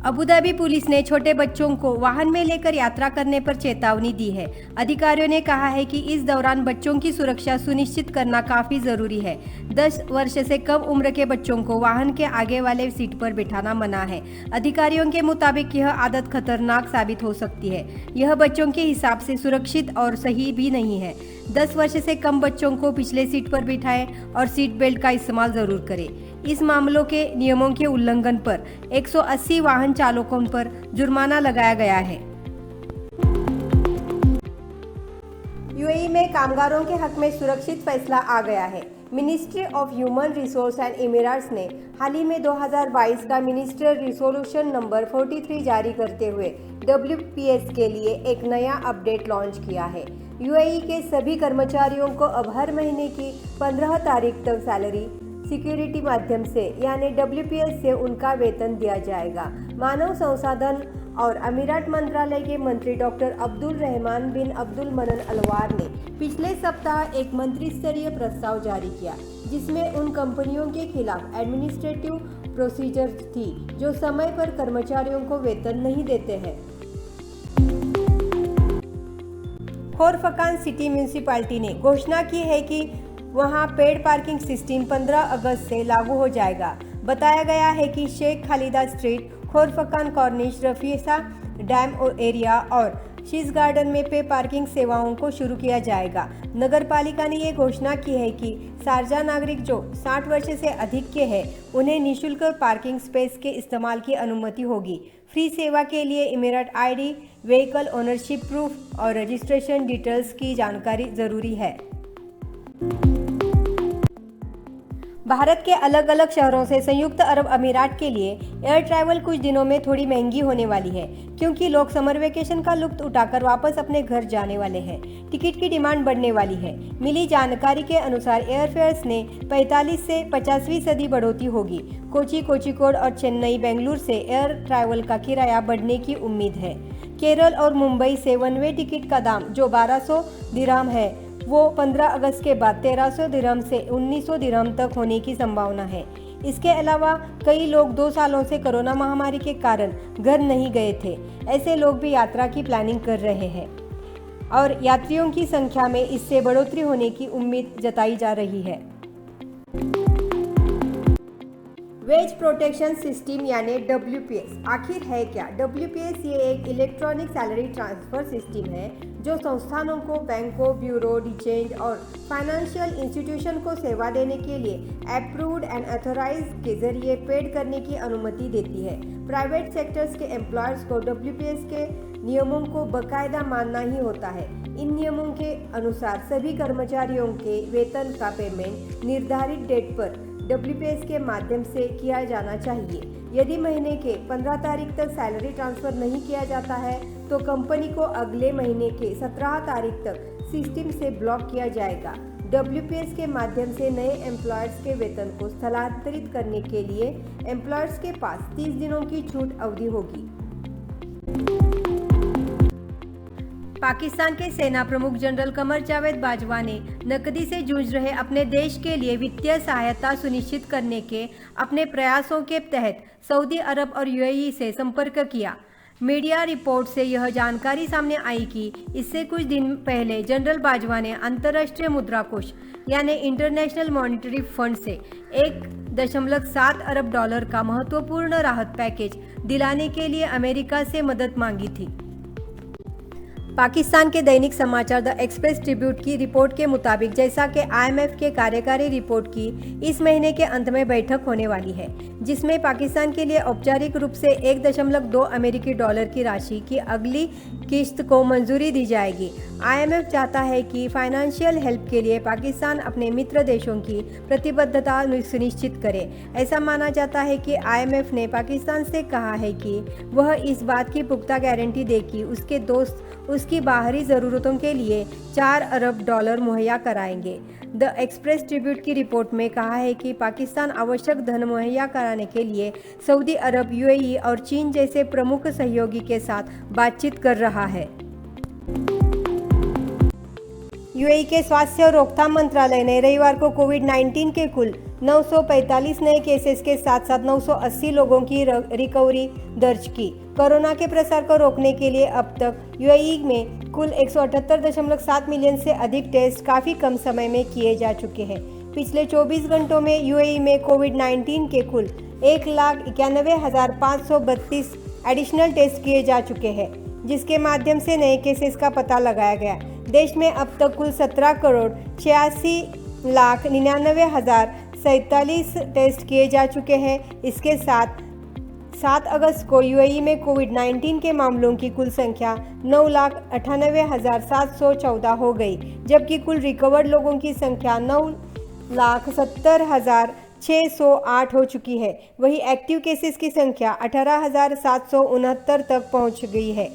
Abu Dhabi police ने छोटे बच्चों को वाहन में लेकर यात्रा करने पर चेतावनी दी है। अधिकारियों ने कहा है कि इस दौरान बच्चों की सुरक्षा सुनिश्चित करना काफी जरूरी है। 10 वर्ष से कम उम्र के बच्चों को वाहन के आगे वाले सीट पर बिठाना मना है। अधिकारियों के मुताबिक यह आदत खतरनाक साबित हो सकती है। यह बच्चों के हिसाब से सुरक्षित और सही भी नहीं है। 10 वर्ष से कम बच्चों को पिछले सीट पर बिठाएं और सीट बेल्ट का इस्तेमाल जरूर करें। इस मामलों के नियमों के उल्लंघन पर 180 वाहन चालकों पर जुर्माना लगाया गया है। यूएई में कामगारों के हक में सुरक्षित फैसला आ गया है। Ministry of human resource and emirates ने हाल ही में 2022 का मिनिस्ट्रियल रिजोल्यूशन नंबर 43 जारी करते हुए WPS के लिए एक नया अपडेट लॉन्च किया है। यूएई के सभी कर्मचारियों को अब हर महीने की 15 तारीख तक सैलरी सिक्योरिटी माध्यम से यानी WPS से उनका वेतन दिया जाएगा। मानव संसाधन और अमीरात मंत्रालय के मंत्री डॉक्टर अब्दुल रहमान बिन अब्दुल मनन अलवार ने पिछले सप्ताह एक मंत्री स्तरीय प्रस्ताव जारी किया, जिसमें उन कंपनियों के खिलाफ एडमिनिस्ट्रेटिव प्रोसीजर थी जो समय पर कर्मचारियों को वेतन नहीं देते हैं। खोरफकान सिटी म्यूनिसिपैलिटी ने घोषणा की है कि वहां पेड पार्किंग सिस्टम 15 अगस्त से लागू हो जाएगा। बताया गया है कि Sheikh Khalida street, Khor Fakkan corniche, Rafisah dam area और शीज गार्डन में पे पार्किंग सेवाओं को शुरू किया जाएगा। नगर पालिका ने ये घोषणा की है कि शारजा नागरिक जो 60 वर्ष से अधिक के हैं उन्हें निःशुल्क पार्किंग स्पेस के इस्तेमाल की अनुमति होगी। फ्री सेवा के लिए emirate ID, vehicle ownership proof और रजिस्ट्रेशन डिटेल्स की जानकारी जरूरी है। भारत के अलग अलग शहरों से संयुक्त अरब अमीरात के लिए एयर ट्रैवल कुछ दिनों में थोड़ी महंगी होने वाली है, क्योंकि लोग समर वेकेशन का लुत्फ उठाकर वापस अपने घर जाने वाले हैं। टिकट की डिमांड बढ़ने वाली है। मिली जानकारी के अनुसार एयरफेयर्स ने 45 से 50वीं सदी बढ़ोतरी होगी। कोची, कोझिकोड और चेन्नई, बेंगलुरु से एयर ट्रैवल का किराया बढ़ने की उम्मीद है। केरल और मुंबई से वन वे टिकट का दाम जो 1200 दिरहम है वो 15 अगस्त के बाद 1300 दिरहम से 1900 दिरहम तक होने की संभावना है। इसके अलावा कई लोग 2 सालों से कोरोना महामारी के कारण घर नहीं गए थे। ऐसे लोग भी यात्रा की प्लानिंग कर रहे हैं और यात्रियों की संख्या में इससे बढ़ोतरी होने की उम्मीद जताई जा रही है। वेज प्रोटेक्शन सिस्टम यानी WPS आखिर है क्या? WPS ये एक इलेक्ट्रॉनिक सैलरी ट्रांसफर सिस्टम है जो संस्थानों को, बैंकों, ब्यूरो डी चेंज और फाइनेंशियल इंस्टीट्यूशन को सेवा देने के लिए अप्रूव्ड एंड अथोराइज्ड के जरिए पेड करने की अनुमति देती है। प्राइवेट सेक्टर्स के एम्प्लॉयर्स को WPS के नियमों को बाकायदा मानना ही होता है। इन नियमों के अनुसार सभी कर्मचारियों के वेतन का पेमेंट निर्धारित डेट पर WPS के माध्यम से किया जाना चाहिए। यदि महीने के 15 तारीख तक सैलरी ट्रांसफर नहीं किया जाता है तो कंपनी को अगले महीने के 17 तारीख तक सिस्टम से ब्लॉक किया जाएगा। WPS के माध्यम से नए एम्प्लॉयर्स के वेतन को स्थलांतरित करने के लिए एम्प्लॉयर्स के पास 30 दिनों की छूट अवधि होगी। पाकिस्तान के सेना प्रमुख जनरल कमर जावेद बाजवा ने नकदी से जूझ रहे अपने देश के लिए वित्तीय सहायता सुनिश्चित करने के अपने प्रयासों के तहत सऊदी अरब और UAE से संपर्क किया। मीडिया रिपोर्ट से यह जानकारी सामने आई कि इससे कुछ दिन पहले जनरल बाजवा ने अंतर्राष्ट्रीय मुद्रा कोष यानी इंटरनेशनल मॉनिटरी फंड से 1.7 अरब डॉलर का महत्वपूर्ण राहत पैकेज दिलाने के लिए अमेरिका से मदद मांगी थी। पाकिस्तान के दैनिक समाचार द एक्सप्रेस ट्रिब्यूट की रिपोर्ट के मुताबिक जैसा कि IMF के कार्यकारी रिपोर्ट की इस महीने के अंत में बैठक होने वाली है, जिसमें पाकिस्तान के लिए औपचारिक रूप से 1.2 अमेरिकी डॉलर की राशि की अगली किस्त को मंजूरी दी जाएगी। IMF चाहता है कि फाइनेंशियल हेल्प के लिए पाकिस्तान अपने मित्र देशों की प्रतिबद्धता सुनिश्चित करे। ऐसा माना जाता है कि IMF ने पाकिस्तान से कहा है कि वह इस बात की पुख्ता गारंटी दे कि उसके दोस्त उसकी बाहरी ज़रूरतों के लिए 4 अरब डॉलर मुहैया कराएंगे। द एक्सप्रेस ट्रिब्यूट की रिपोर्ट में कहा है कि पाकिस्तान आवश्यक धन मुहैया कराने के लिए सऊदी अरब, UAE और चीन जैसे प्रमुख सहयोगी के साथ बातचीत कर रहा है। UAE के स्वास्थ्य और रोकथाम मंत्रालय ने रविवार को कोविड-19 के कुल 945 नए केसेस के साथ साथ 980 लोगों की रिकवरी दर्ज की। कोरोना के प्रसार को रोकने के लिए अब तक यूएई में कुल 178.7 मिलियन से अधिक टेस्ट काफ़ी कम समय में किए जा चुके हैं। पिछले 24 घंटों में यूएई में कोविड-19 के कुल 1,91,532 एडिशनल टेस्ट किए जा चुके हैं, जिसके माध्यम से नए केसेस का पता लगाया गया। देश में अब तक कुल 17,86,99,047 टेस्ट किए जा चुके हैं। इसके साथ 7 अगस्त को यूएई में कोविड-19 के मामलों की कुल संख्या 9,98,714 हो गई, जबकि कुल रिकवर्ड लोगों की संख्या 9,70,608 हो चुकी है। वहीं एक्टिव केसेस की संख्या 18,769 तक पहुंच गई है।